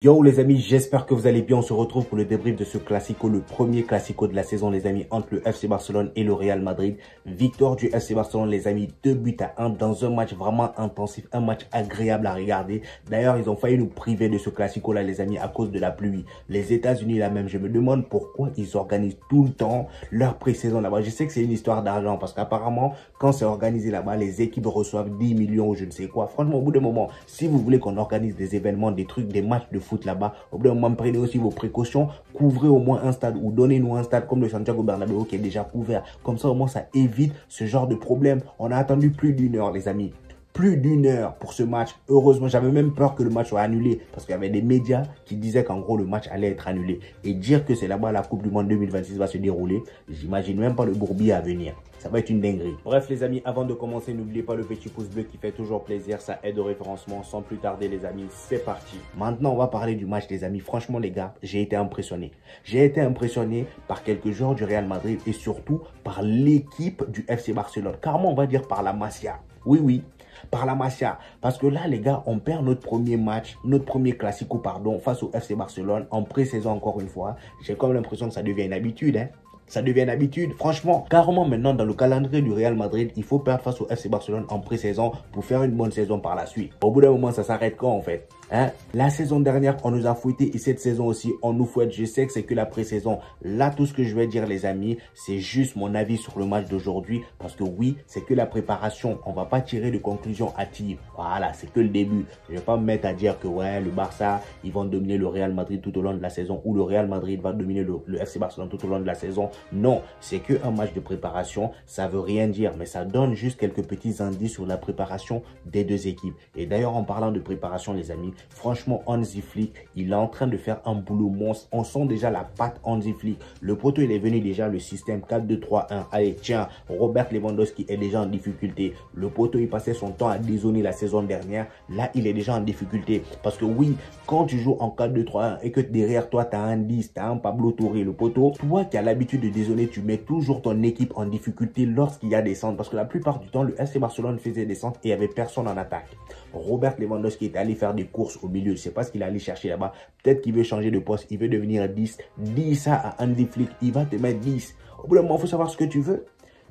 Yo les amis, j'espère que vous allez bien. On se retrouve pour le débrief de ce classico, le premier classico de la saison les amis, entre le FC Barcelone et le Real Madrid. Victoire du FC Barcelone les amis, 2-1 dans un match vraiment intensif, un match agréable à regarder. D'ailleurs, ils ont failli nous priver de ce classico là les amis à cause de la pluie. Les États-Unis là même, je me demande pourquoi ils organisent tout le temps leur pré-saison là-bas. Je sais que c'est une histoire d'argent parce qu'apparemment, quand c'est organisé là-bas, les équipes reçoivent 10 millions ou je ne sais quoi. Franchement, au bout d'un moment, si vous voulez qu'on organise des événements, des trucs, des matchs de foot là-bas, au bout d'un moment, prenez aussi vos précautions, couvrez au moins un stade ou donnez-nous un stade comme le Santiago Bernabéu qui est déjà couvert. Comme ça, au moins, ça évite ce genre de problème. On a attendu plus d'une heure, les amis. Plus d'une heure pour ce match. Heureusement, j'avais même peur que le match soit annulé parce qu'il y avait des médias qui disaient qu'en gros, le match allait être annulé. Et dire que c'est là-bas la Coupe du Monde 2026 va se dérouler, j'imagine même pas le bourbier à venir. Ça va être une dinguerie. Bref les amis, avant de commencer, n'oubliez pas le petit pouce bleu qui fait toujours plaisir. Ça aide au référencement. Sans plus tarder les amis, c'est parti. Maintenant, on va parler du match les amis. Franchement les gars, j'ai été impressionné. J'ai été impressionné par quelques joueurs du Real Madrid et surtout par l'équipe du FC Barcelone. Carrément, on va dire par la Masia. Oui, par la Masia. Parce que là, les gars, on perd notre premier match, notre premier classico, pardon, face au FC Barcelone, en pré-saison encore une fois. J'ai comme l'impression que ça devient une habitude, hein. Ça devient une habitude, franchement. Carrément, maintenant, dans le calendrier du Real Madrid, il faut perdre face au FC Barcelone en pré-saison pour faire une bonne saison par la suite. Au bout d'un moment, ça s'arrête quand, en fait? Hein? La saison dernière, on nous a fouetté et cette saison aussi, on nous fouette. Je sais que c'est que la pré-saison. Là, tout ce que je vais dire, les amis, c'est juste mon avis sur le match d'aujourd'hui. Parce que oui, c'est que la préparation. On va pas tirer de conclusions hâtives. Voilà, c'est que le début. Je vais pas me mettre à dire que ouais, le Barça, ils vont dominer le Real Madrid tout au long de la saison. Ou le Real Madrid va dominer le FC Barcelone tout au long de la saison. Non, c'est que un match de préparation. Ça veut rien dire. Mais ça donne juste quelques petits indices sur la préparation des deux équipes. Et d'ailleurs, en parlant de préparation, les amis, franchement, Hansi Flick, il est en train de faire un boulot monstre. On sent déjà la patte Hansi Flick. Le poteau, il est venu déjà le système 4-2-3-1. Allez, tiens, Robert Lewandowski est déjà en difficulté. Le poteau, il passait son temps à dézonner la saison dernière. Là, il est déjà en difficulté. Parce que oui, quand tu joues en 4-2-3-1 et que derrière toi, tu as un 10, tu as un Pablo Touré, le poteau, toi qui as l'habitude de dézonner, tu mets toujours ton équipe en difficulté lorsqu'il y a des centres. Parce que la plupart du temps, le FC Barcelone faisait des centres et il n'y avait personne en attaque. Robert Lewandowski est allé faire des courses au milieu. Je ne sais pas ce qu'il est allé chercher là-bas. Peut-être qu'il veut changer de poste. Il veut devenir 10. Dis ça à Hansi Flick. Il va te mettre 10. Au bout d'un moment, il faut savoir ce que tu veux.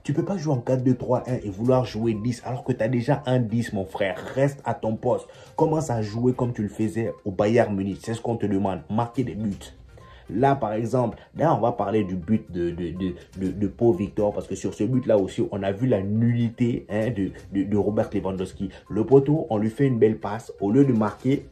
Tu ne peux pas jouer en 4-2-3-1 et vouloir jouer 10 alors que tu as déjà un 10, mon frère. Reste à ton poste. Commence à jouer comme tu le faisais au Bayern Munich. C'est ce qu'on te demande. Marquer des buts. Là, par exemple, là, on va parler du but de Pau Victor parce que sur ce but-là aussi, on a vu la nullité hein, de Robert Lewandowski. Le poteau, on lui fait une belle passe. Au lieu de marquer,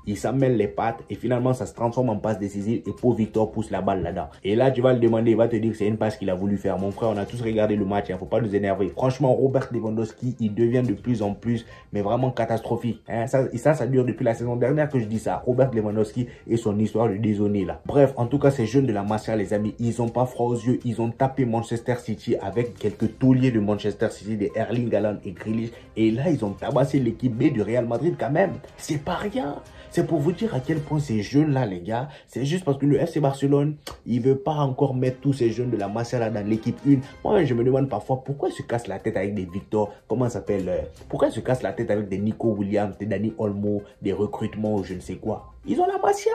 il s'amène les pattes et finalement ça se transforme en passe décisive et Pau Victor pousse la balle là-dedans. Et là tu vas le demander, il va te dire que c'est une passe qu'il a voulu faire. Mon frère, on a tous regardé le match, il ne faut pas nous énerver. Franchement, Robert Lewandowski, il devient de plus en plus, mais vraiment catastrophique. Hein? Ça dure depuis la saison dernière que je dis ça. Robert Lewandowski et son histoire de dézonner là. Bref, en tout cas, ces jeunes de la Masia, les amis, ils n'ont pas froid aux yeux. Ils ont tapé Manchester City avec quelques tauliers de Manchester City, des Erling Haaland et Grealish. Et là, ils ont tabassé l'équipe B du Real Madrid quand même. C'est pas rien. C'est pour vous dire à quel point ces jeunes-là, les gars, c'est juste parce que le FC Barcelone, il ne veut pas encore mettre tous ces jeunes de la Masia là dans l'équipe 1. Moi, je me demande parfois pourquoi ils se cassent la tête avec des Victor, comment ça s'appelle, pourquoi ils se cassent la tête avec des Nico Williams, des Dani Olmo, des recrutements ou je ne sais quoi. Ils ont la Masia.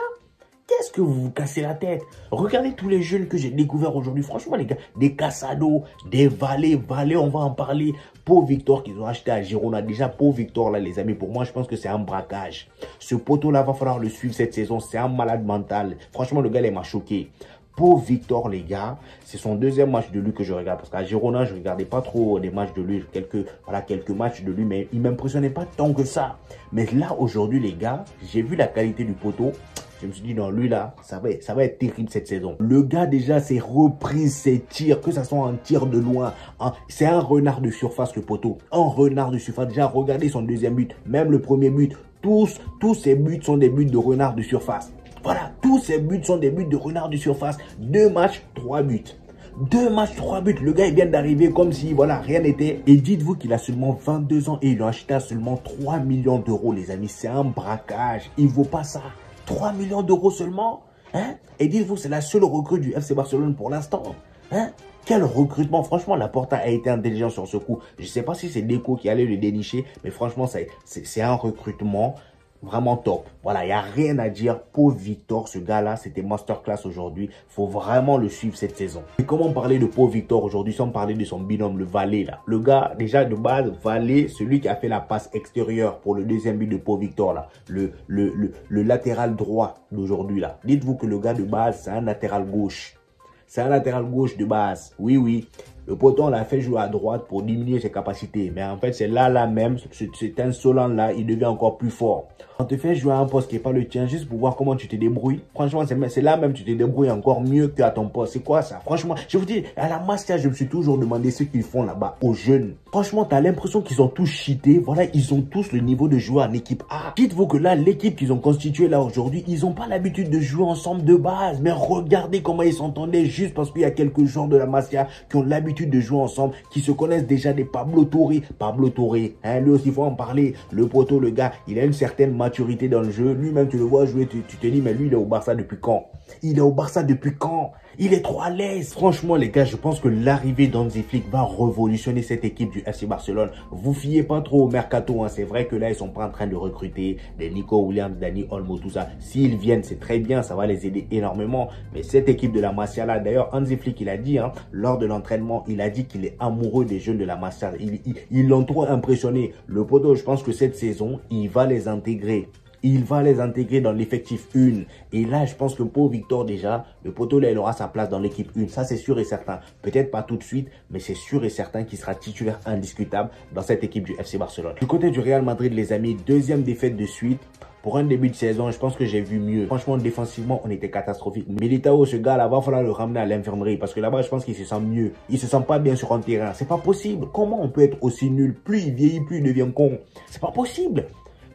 Qu'est-ce que vous vous cassez la tête? Regardez tous les jeunes que j'ai découverts aujourd'hui. Franchement, les gars, des Casado, des Valé, on va en parler. Pau Victor qu'ils ont acheté à Girona. Déjà, Pau Victor, là, les amis, pour moi, je pense que c'est un braquage. Ce poteau-là, va falloir le suivre cette saison. C'est un malade mental. Franchement, le gars, il m'a choqué. Pau Victor, les gars, c'est son deuxième match de lui que je regarde. Parce qu'à Girona, je ne regardais pas trop des matchs de lui. Quelques matchs de lui, mais il ne m'impressionnait pas tant que ça. Mais là, aujourd'hui, les gars, j'ai vu la qualité du poteau. Je me suis dit, non, lui là, ça va être terrible cette saison. Le gars déjà s'est repris ses tirs, que ça soit un tir de loin. Hein. C'est un renard de surface, le poteau. Un renard de surface. Déjà, regardez son deuxième but, même le premier but. Tous ces buts sont des buts de renard de surface. Voilà, tous ces buts sont des buts de renard de surface. 2 matchs, 3 buts. 2 matchs, 3 buts. Le gars, il vient d'arriver comme si, voilà, rien n'était. Et dites-vous qu'il a seulement 22 ans et il l'a acheté à seulement 3 millions d'euros, les amis. C'est un braquage. Il ne vaut pas ça. 3 millions d'euros seulement, hein? Et dites-vous, c'est la seule recrue du FC Barcelone pour l'instant, hein? Quel recrutement! Franchement, Laporta a été intelligent sur ce coup. Je ne sais pas si c'est Deco qui allait le dénicher, mais franchement, c'est un recrutement vraiment top. Voilà, il n'y a rien à dire. Pauvre Victor, ce gars-là, c'était masterclass aujourd'hui. Faut vraiment le suivre cette saison. Et comment parler de pauvre Victor aujourd'hui sans parler de son binôme, le Valet, là. Le gars, déjà de base, Valet, celui qui a fait la passe extérieure pour le deuxième but de pauvre Victor, là. Le latéral droit d'aujourd'hui, là. Dites-vous que le gars de base, c'est un latéral gauche. C'est un latéral gauche de base. Oui, oui. Le poteau, on l'a fait jouer à droite pour diminuer ses capacités. Mais en fait, c'est là même, cet insolent-là, il devient encore plus fort. On te fait jouer à un poste qui n'est pas le tien, juste pour voir comment tu te débrouilles. Franchement, c'est là même tu te débrouilles encore mieux qu'à ton poste. C'est quoi ça? Franchement, je vous dis, à la Masia, je me suis toujours demandé ce qu'ils font là-bas aux jeunes. Franchement, tu as l'impression qu'ils ont tous cheaté. Voilà, ils ont tous le niveau de jouer en équipe A. Dites-vous que là, l'équipe qu'ils ont constituée là aujourd'hui, ils n'ont pas l'habitude de jouer ensemble de base. Mais regardez comment ils s'entendaient juste parce qu'il y a quelques joueurs de la Masia qui ont l'habitude de jouer ensemble, qui se connaissent déjà des Pablo Touré. Pablo Touré, hein, lui aussi, il faut en parler. Le poteau, le gars, il a une certaine maturité dans le jeu. Lui-même, tu le vois jouer, tu te dis, mais lui, il est au Barça depuis quand? Il est au Barça depuis quand? Il est trop à l'aise. Franchement, les gars, je pense que l'arrivée d'Hansi Flick va révolutionner cette équipe du FC Barcelone. Vous fiez pas trop au mercato. Hein. C'est vrai que là, ils sont pas en train de recruter des Nico Williams, Dani Olmo, tout ça. S'ils viennent, c'est très bien. Ça va les aider énormément. Mais cette équipe de la Masia là, d'ailleurs, Hansi Flick, il a dit, hein, lors de l'entraînement, il a dit qu'il est amoureux des jeunes de la Masia. Ils l'ont trop impressionné. Le poteau, je pense que cette saison, il va les intégrer. Il va les intégrer dans l'effectif 1. Et là, je pense que pour Victor déjà, le poteau, là, il aura sa place dans l'équipe 1. Ça, c'est sûr et certain. Peut-être pas tout de suite, mais c'est sûr et certain qu'il sera titulaire indiscutable dans cette équipe du FC Barcelone. Du côté du Real Madrid, les amis, deuxième défaite de suite. Pour un début de saison, je pense que j'ai vu mieux. Franchement, défensivement, on était catastrophique. Militao, ce gars-là, va falloir le ramener à l'infirmerie. Parce que là-bas, je pense qu'il se sent mieux. Il se sent pas bien sur un terrain. C'est pas possible. Comment on peut être aussi nul? Plus il vieillit, plus il devient con. C'est pas possible.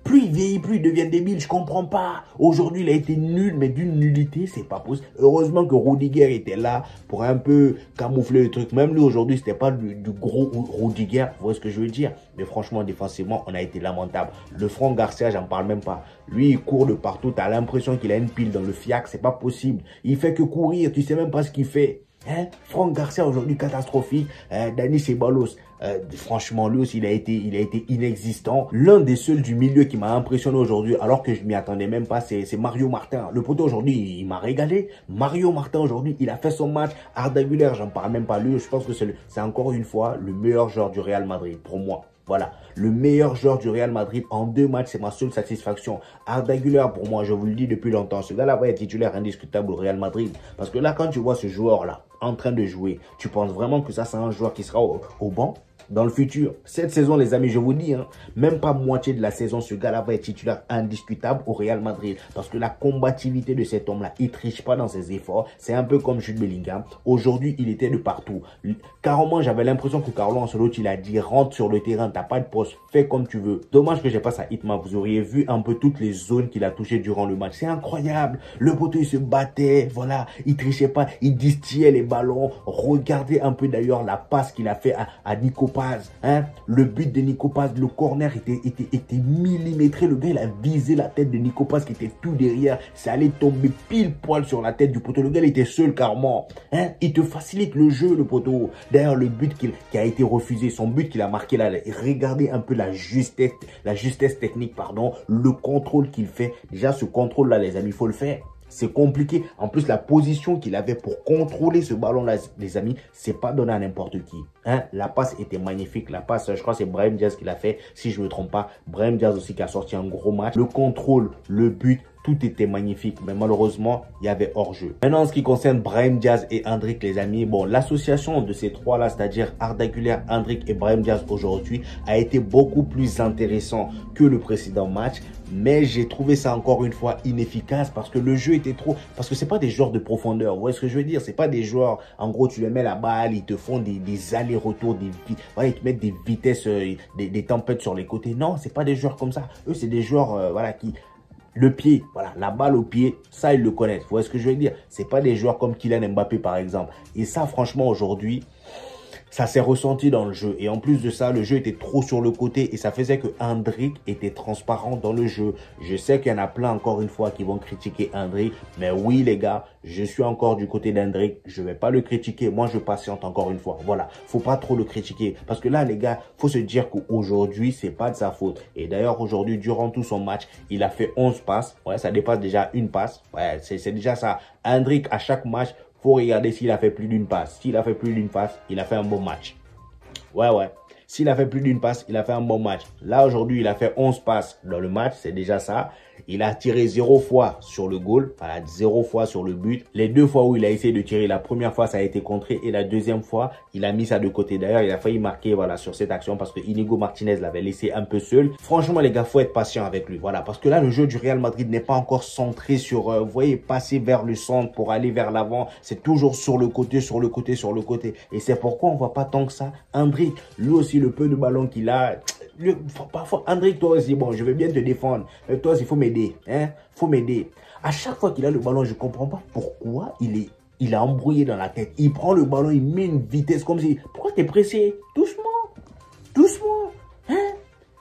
Plus il vieillit, plus il devient débile. Je comprends pas. Aujourd'hui, il a été nul, mais d'une nullité, c'est pas possible. Heureusement que Rudiger était là pour un peu camoufler le truc. Même lui, aujourd'hui, c'était pas du gros Rudiger. Vous voyez ce que je veux dire? Mais franchement, défensivement, on a été lamentable. Le Franck Garcia, j'en parle même pas. Lui, il court de partout. T'as l'impression qu'il a une pile dans le fiac. C'est pas possible. Il fait que courir. Tu sais même pas ce qu'il fait. Hein? Franck Garcia aujourd'hui catastrophique. Dani Ceballos, franchement lui aussi il a été inexistant. L'un des seuls du milieu qui m'a impressionné aujourd'hui, alors que je m'y attendais même pas, c'est Mario Martin. Le poteau aujourd'hui il m'a régalé. Mario Martin aujourd'hui il a fait son match. Arda Güler, j'en parle même pas. Lui je pense que c'est encore une fois le meilleur joueur du Real Madrid pour moi. Voilà, le meilleur joueur du Real Madrid en 2 matchs, c'est ma seule satisfaction. Arda Güler, pour moi, je vous le dis depuis longtemps, ce gars-là va être titulaire indiscutable au Real Madrid. Parce que là, quand tu vois ce joueur-là en train de jouer, tu penses vraiment que ça, c'est un joueur qui sera au banc dans le futur? Cette saison, les amis, je vous dis, hein, même pas moitié de la saison, ce gars-là va être titulaire indiscutable au Real Madrid. Parce que la combativité de cet homme-là, il triche pas dans ses efforts. C'est un peu comme Jude Bellingham. Aujourd'hui, il était de partout. Carrément, j'avais l'impression que Carlo Ancelotti, il a dit, rentre sur le terrain, t'as pas de poste, fais comme tu veux. Dommage que j'ai pas sa hitmap. Vous auriez vu un peu toutes les zones qu'il a touchées durant le match. C'est incroyable. Le poteau, il se battait, voilà. Il trichait pas, il distillait les ballons. Regardez un peu d'ailleurs la passe qu'il a fait à Nico Paz, hein? Le but de Nico Paz, le corner était millimétré. Le gars, il a visé la tête de Nico Paz qui était tout derrière. Ça allait tomber pile poil sur la tête du poteau. Le gars, il était seul carrément. Hein? Il te facilite le jeu, le poteau. D'ailleurs, le but qui a été refusé, son but qu'il a marqué là, regardez un peu la justesse technique, pardon, le contrôle qu'il fait. Déjà, ce contrôle-là, les amis, il faut le faire. C'est compliqué. En plus, la position qu'il avait pour contrôler ce ballon-là, les amis, c'est pas donné à n'importe qui. Hein? La passe était magnifique. La passe, je crois que c'est Brahim Diaz qui l'a fait, si je ne me trompe pas. Brahim Diaz aussi qui a sorti un gros match. Le contrôle, le but, tout était magnifique. Mais malheureusement, il y avait hors-jeu. Maintenant, en ce qui concerne Brahim Diaz et Endrick, les amis, bon, l'association de ces trois-là, c'est-à-dire Arda Güler, Endrick et Brahim Diaz aujourd'hui, a été beaucoup plus intéressant que le précédent match. Mais j'ai trouvé ça encore une fois inefficace parce que le jeu était trop... Parce que c'est pas des joueurs de profondeur. Vous voyez ce que je veux dire? C'est pas des joueurs... En gros, tu les mets la balle, ils te font des allers-retours, voilà, ils te mettent des vitesses, des tempêtes sur les côtés. Non, c'est pas des joueurs comme ça. Eux, c'est des joueurs, voilà, qui... Le pied, voilà, la balle au pied, ça, ils le connaissent. Vous voyez ce que je veux dire? C'est pas des joueurs comme Kylian Mbappé, par exemple. Et ça, franchement, aujourd'hui... Ça s'est ressenti dans le jeu. Et en plus de ça, le jeu était trop sur le côté et ça faisait que Hendrick était transparent dans le jeu. Je sais qu'il y en a plein, encore une fois, qui vont critiquer Hendrick. Mais oui, les gars, je suis encore du côté d'Hendrick. Je vais pas le critiquer. Moi, je patiente encore une fois. Voilà. Faut pas trop le critiquer. Parce que là, les gars, faut se dire qu'aujourd'hui, c'est pas de sa faute. Et d'ailleurs, aujourd'hui, durant tout son match, il a fait 11 passes. Ouais, ça dépasse déjà une passe. Ouais, c'est déjà ça. Hendrick, à chaque match, faut regarder s'il a fait plus d'une passe. S'il a fait plus d'une passe, il a fait un bon match. Ouais. S'il a fait plus d'une passe, il a fait un bon match. Là, aujourd'hui, il a fait 11 passes dans le match. C'est déjà ça. Il a tiré 0 fois sur le goal. Voilà, 0 fois sur le but. Les 2 fois où il a essayé de tirer, la première fois, ça a été contré. Et la deuxième fois, il a mis ça de côté. D'ailleurs, il a failli marquer, voilà, sur cette action parce que Inigo Martinez l'avait laissé un peu seul. Franchement, les gars, faut être patient avec lui. Voilà, parce que là, le jeu du Real Madrid n'est pas encore centré sur, vous voyez, passer vers le centre pour aller vers l'avant. C'est toujours sur le côté, sur le côté, sur le côté. Et c'est pourquoi on voit pas tant que ça. Hendrick, lui aussi, le peu de ballon qu'il a, parfois, Hendrick, toi aussi, bon, je vais bien te défendre. Mais toi aussi, il faut m'aider. Hein? Faut m'aider. À chaque fois qu'il a le ballon, je comprends pas pourquoi il a embrouillé dans la tête. Il prend le ballon, il met une vitesse comme si... Pourquoi t'es pressé? Doucement. Doucement. Hein?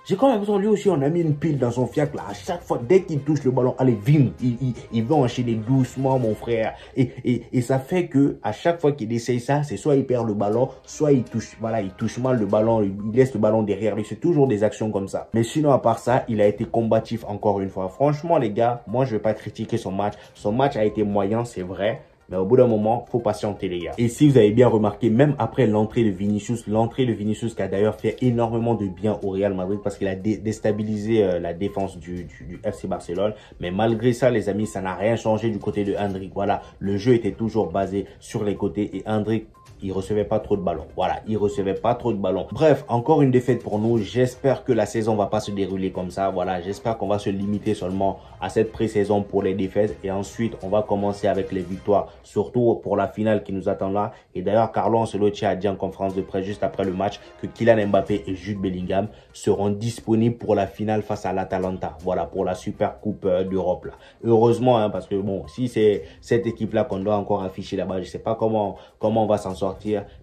J'ai quand même l'impression, lui aussi, on a mis une pile dans son fiacre là. À chaque fois, dès qu'il touche le ballon, allez, vim, il veut enchaîner doucement, mon frère. Et ça fait que à chaque fois qu'il essaye ça, c'est soit il perd le ballon, soit il touche, voilà, il touche mal le ballon, il laisse le ballon derrière lui. C'est toujours des actions comme ça. Mais sinon, à part ça, il a été combatif encore une fois. Franchement, les gars, moi, je vais pas critiquer son match. Son match a été moyen, c'est vrai. Mais au bout d'un moment, faut patienter, les gars. Et si vous avez bien remarqué, même après l'entrée de Vinicius qui a d'ailleurs fait énormément de bien au Real Madrid parce qu'il a déstabilisé la défense du FC Barcelone. Mais malgré ça, les amis, ça n'a rien changé du côté de Hendrick. Voilà, le jeu était toujours basé sur les côtés et Hendrick, il recevait pas trop de ballons. Voilà, il recevait pas trop de ballons. Bref, encore une défaite pour nous. J'espère que la saison va pas se dérouler comme ça. Voilà, j'espère qu'on va se limiter seulement à cette pré-saison pour les défaites. Et ensuite, on va commencer avec les victoires, surtout pour la finale qui nous attend là. Et d'ailleurs, Carlo Ancelotti a dit en conférence de presse juste après le match que Kylian Mbappé et Jude Bellingham seront disponibles pour la finale face à l'Atalanta. Voilà, pour la Super Coupe d'Europe là. Heureusement, hein, parce que bon, si c'est cette équipe-là qu'on doit encore afficher là-bas, je sais pas comment on va s'en sortir.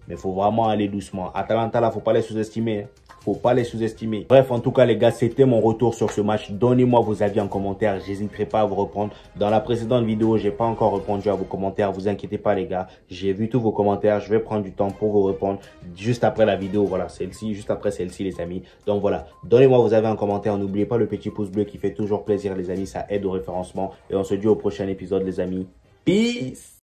Mais il faut vraiment aller doucement. Atalanta, là, faut pas les sous-estimer. Faut pas les sous-estimer. Bref, en tout cas, les gars, c'était mon retour sur ce match. Donnez-moi vos avis en commentaire. J'hésiterai pas à vous reprendre. Dans la précédente vidéo, j'ai pas encore répondu à vos commentaires. Vous inquiétez pas, les gars. J'ai vu tous vos commentaires. Je vais prendre du temps pour vous répondre juste après la vidéo. Voilà, celle-ci, juste après celle-ci, les amis. Donc voilà, donnez-moi vos avis en commentaire. N'oubliez pas le petit pouce bleu qui fait toujours plaisir, les amis. Ça aide au référencement. Et on se dit au prochain épisode, les amis. Peace!